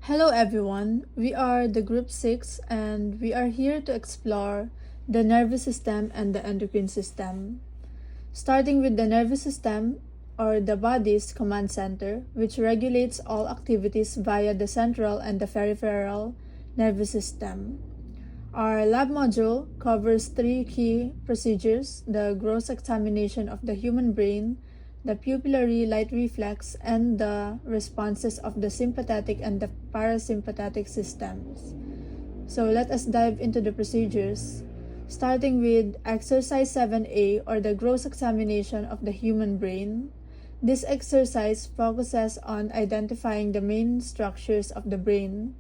Hello everyone, we are the group 6 and we are here to explore the nervous system and the endocrine system. Starting with the nervous system or the body's command center, which regulates all activities via the central and the peripheral nervous system. Our lab module covers 3 key procedures: the gross examination of the human brain, the pupillary light reflex, and the responses of the sympathetic and the parasympathetic systems. So let us dive into the procedures, starting with exercise 7A or the gross examination of the human brain. This exercise focuses on identifying the main structures of the brain.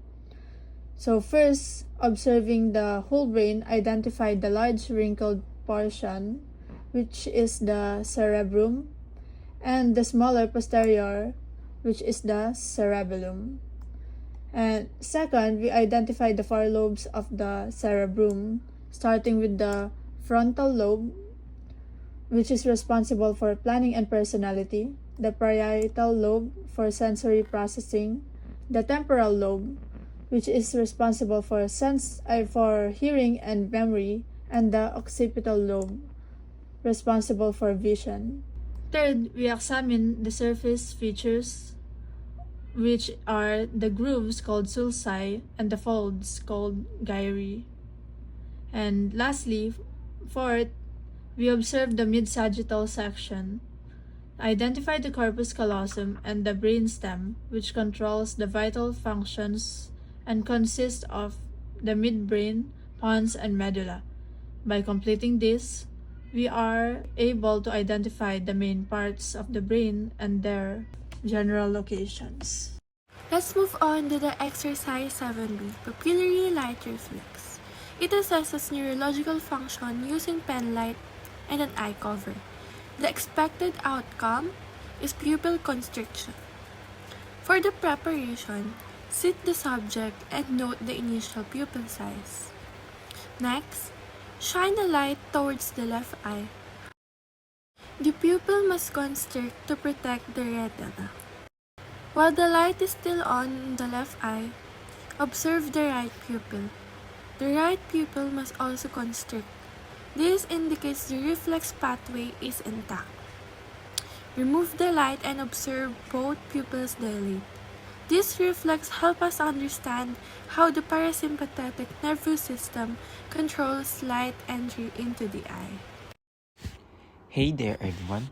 So first, observing the whole brain, identify the large wrinkled portion, which is the cerebrum, and the smaller posterior, which is the cerebellum. And second, we identify the four lobes of the cerebrum, starting with the frontal lobe, which is responsible for planning and personality, the parietal lobe for sensory processing, the temporal lobe, which is responsible for for hearing and memory, and the occipital lobe, responsible for vision. Third, we examine the surface features, which are the grooves called sulci and the folds called gyri. And lastly, fourth, we observe the mid-sagittal section, identify the corpus callosum and the brainstem, which controls the vital functions and consists of the midbrain, pons, and medulla. By completing this, we are able to identify the main parts of the brain and their general locations. Let's move on to the exercise 7B, pupillary light reflex. It assesses neurological function using pen light and an eye cover. The expected outcome is pupil constriction. For the preparation, sit the subject and note the initial pupil size. Next, shine a light towards the left eye. The pupil must constrict to protect the retina. While the light is still on in the left eye, observe the right pupil. The right pupil must also constrict. This indicates the reflex pathway is intact. Remove the light and observe both pupils dilate. This reflex helps us understand how the parasympathetic nervous system controls light entry into the eye. Hey there everyone!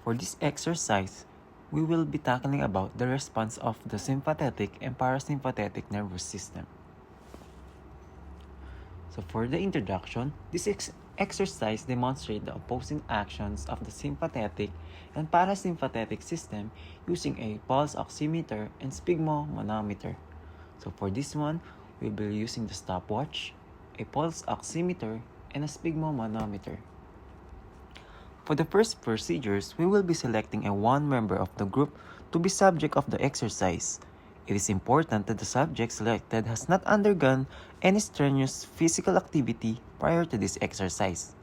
For this exercise, we will be tackling about the response of the sympathetic and parasympathetic nervous system. So for the introduction, this exercise demonstrates the opposing actions of the sympathetic and parasympathetic system using a pulse oximeter and sphygmomanometer. So for this one, we'll be using the stopwatch, a pulse oximeter, and a sphygmomanometer. For the first procedures, we will be selecting one member of the group to be subject of the exercise. It is important that the subject selected has not undergone any strenuous physical activity prior to this exercise.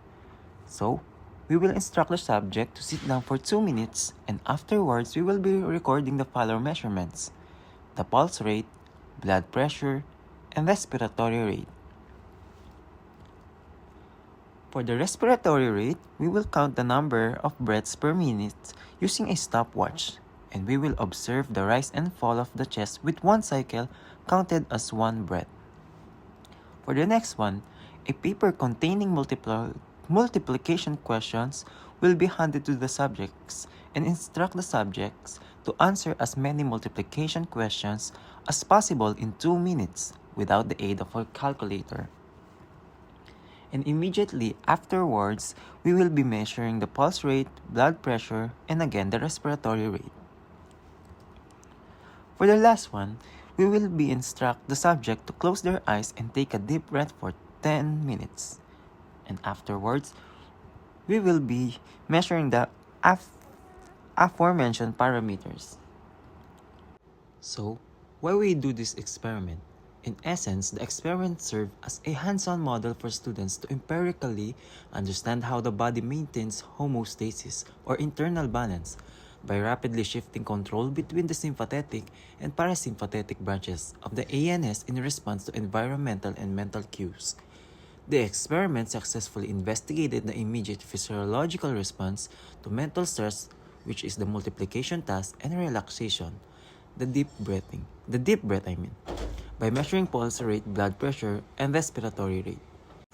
So, we will instruct the subject to sit down for 2 minutes, and afterwards we will be recording the following measurements: the pulse rate, blood pressure, and respiratory rate. For the respiratory rate, we will count the number of breaths per minute using a stopwatch, and we will observe the rise and fall of the chest with one cycle counted as one breath. For the next one, a paper containing multiplication questions will be handed to the subjects and instruct the subjects to answer as many multiplication questions as possible in 2 minutes without the aid of a calculator. And immediately afterwards, we will be measuring the pulse rate, blood pressure, and again the respiratory rate. For the last one, we will be instruct the subject to close their eyes and take a deep breath for 10 minutes. And afterwards, we will be measuring the aforementioned parameters. So, why we do this experiment? In essence, the experiment served as a hands-on model for students to empirically understand how the body maintains homeostasis or internal balance. by rapidly shifting control between the sympathetic and parasympathetic branches of the ANS in response to environmental and mental cues. The experiment successfully investigated the immediate physiological response to mental stress, which is the multiplication task, and relaxation, the deep breath, by measuring pulse rate, blood pressure, and respiratory rate.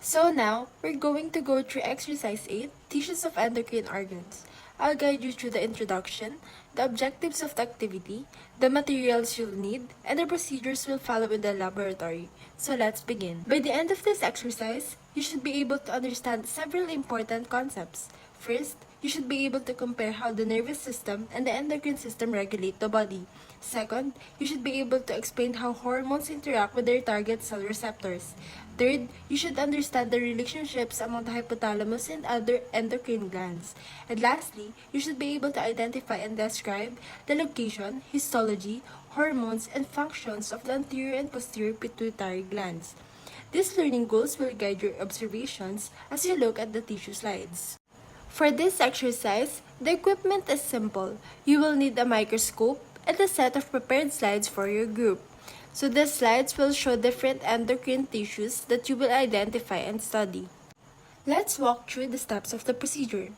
So now, we're going to go through exercise 8, tissues of endocrine organs. I'll guide you through the introduction, the objectives of the activity, the materials you'll need, and the procedures we'll follow in the laboratory. So let's begin. By the end of this exercise, you should be able to understand several important concepts. First, you should be able to compare how the nervous system and the endocrine system regulate the body. Second, you should be able to explain how hormones interact with their target cell receptors. Third, you should understand the relationships among the hypothalamus and other endocrine glands. And lastly, you should be able to identify and describe the location, histology, hormones, and functions of the anterior and posterior pituitary glands. These learning goals will guide your observations as you look at the tissue slides. For this exercise, the equipment is simple. You will need a microscope and a set of prepared slides for your group. So the slides will show different endocrine tissues that you will identify and study. Let's walk through the steps of the procedure.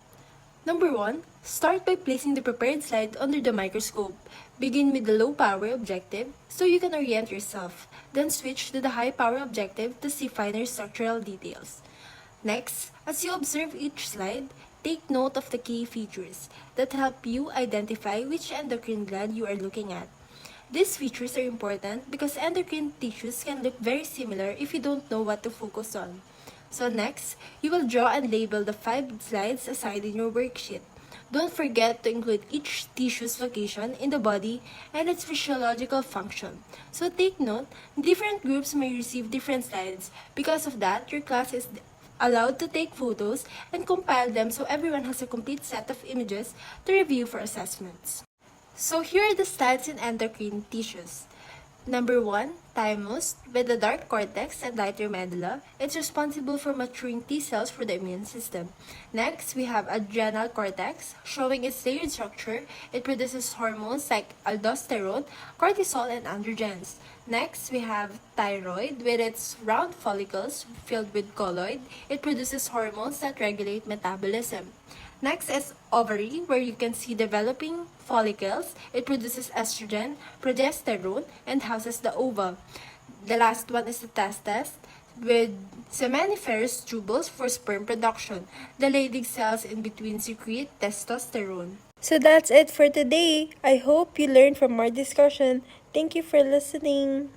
Number 1, start by placing the prepared slide under the microscope. Begin with the low power objective so you can orient yourself. Then switch to the high power objective to see finer structural details. Next, as you observe each slide, take note of the key features that help you identify which endocrine gland you are looking at. These features are important because endocrine tissues can look very similar if you don't know what to focus on. So next, you will draw and label the 5 slides assigned in your worksheet. Don't forget to include each tissue's location in the body and its physiological function. So take note, different groups may receive different slides. Because of that, your class is allowed to take photos and compile them so everyone has a complete set of images to review for assessments. So here are the slides in endocrine tissues. Number 1, thymus with the dark cortex and lighter medulla. It's responsible for maturing T cells for the immune system. Next, we have adrenal cortex, showing its layered structure. It produces hormones like aldosterone, cortisol, and androgens. Next, we have thyroid with its round follicles filled with colloid. It produces hormones that regulate metabolism. Next is ovary, where you can see developing follicles. It produces estrogen, progesterone, and houses the ova. The last one is the testes, with seminiferous tubules for sperm production. The Leydig cells in between secrete testosterone. So that's it for today. I hope you learned from our discussion. Thank you for listening.